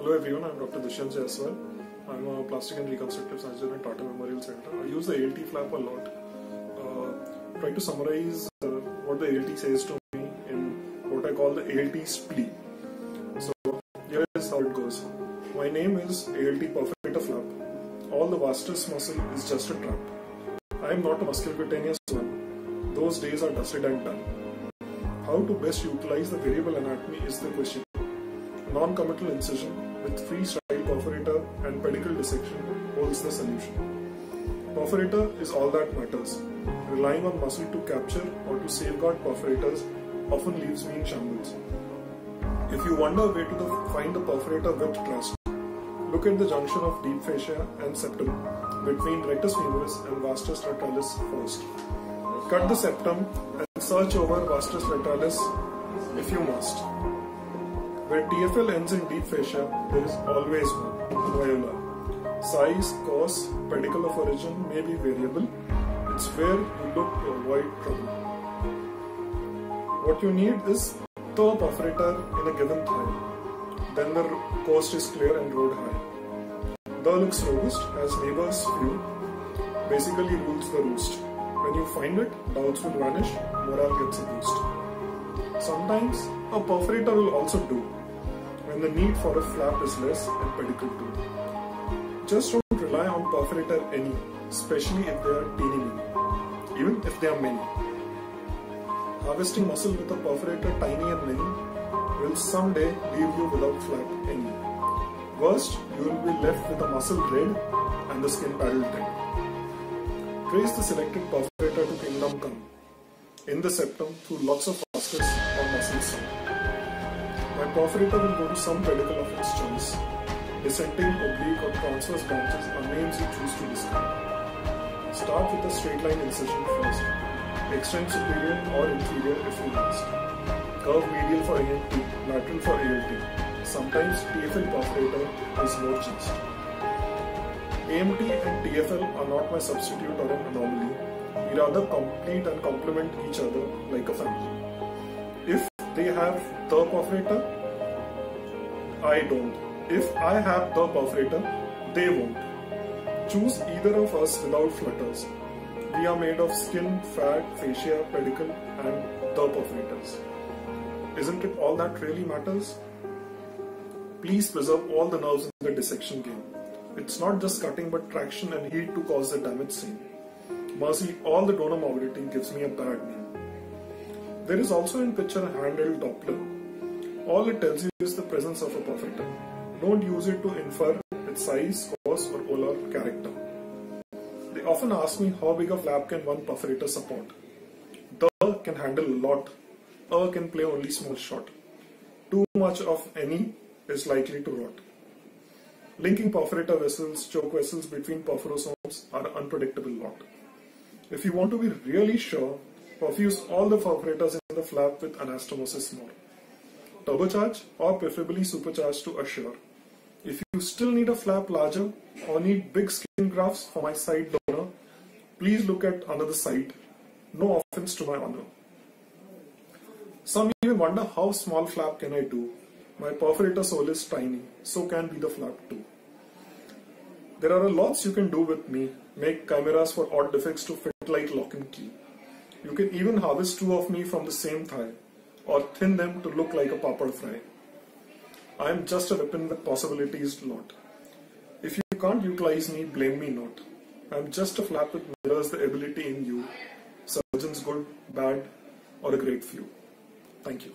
Hello everyone, I'm Dr. Dushyant Jaiswal. I'm a plastic and reconstructive surgeon at Tata Memorial Center. I use the ALT flap a lot. Try to summarize what the ALT says to me in what I call the ALT's plea. So here is how it goes. My name is ALT perfecta flap. All the vastus muscle is just a trap. I am not a musculocutaneous one. Those days are dusted and done. How to best utilize the variable anatomy is the question. Non-committal incision with freestyle perforator and pedicle dissection holds the solution. Perforator is all that matters. Relying on muscle to capture or to safeguard perforators often leaves me in shambles. If you wonder where to find the perforator with trust, look at the junction of deep fascia and septum between rectus femoris and vastus lateralis first. Cut the septum and search over vastus lateralis if you must. Where TFL ends in deep fascia, there is always one, viola. Size, course, pedicle of origin may be variable. It's where you look to avoid trouble. What you need is the perforator in a given thigh. Then the coast is clear and road high. The looks robust, has neighbors few, basically rules the roost. When you find it, doubts will vanish, morale gets a boost. Sometimes a perforator will also do, when the need for a flap is less and pedicle too. Just don't rely on perforator any, especially if they are teeny-weeny, even if they are many. Harvesting muscle with a perforator tiny and many will someday leave you without flap any. Worst, you will be left with a muscle red and the skin paddled dead. Trace the selected perforator to kingdom come, in the septum through lots of vastus or muscle sum. My perforator will go to some pedicle of its choice. Dissenting, oblique or transverse branches are names you choose to discard. Start with a straight line incision first. Extend superior or inferior if you must. Curve medial for ANT, lateral for ALT. Sometimes TFL perforator is more just. AMT and TFL are not my substitute or an anomaly. We rather complete and complement each other like a family. If they have the perforator, I don't. If I have the perforator, they won't. Choose either of us without flutters. We are made of skin, fat, fascia, pedicle and the perforators. Isn't it all that really matters? Please preserve all the nerves in the dissection game. It's not just cutting but traction and heat to cause the damage seen. Mercy, all the donor mobility gives me a bad name. There is also in picture a handheld Doppler. All it tells you is the presence of a perforator. Don't use it to infer its size, course or polar character. They often ask me how big a flap can one perforator support. The can handle a lot. A can play only small shot. Too much of any is likely to rot. Linking perforator vessels, choke vessels between perforasomes are an unpredictable lot. If you want to be really sure, perfuse all the perforators in the flap with anastomosis more. Turbocharge or preferably supercharge to assure. If you still need a flap larger or need big skin grafts for my side donor, please look at another site. No offense to my honor. Some even wonder how small flap can I do. My perforator sole is tiny, so can be the flap too. There are lots you can do with me. Make chimeras for odd defects to fit like lock and key. You can even harvest two of me from the same thigh, or thin them to look like a papad fry. I am just a weapon with possibilities lot. If you can't utilize me, blame me not. I am just a flap that mirrors the ability in you, surgeons good, bad, or a great few. Thank you.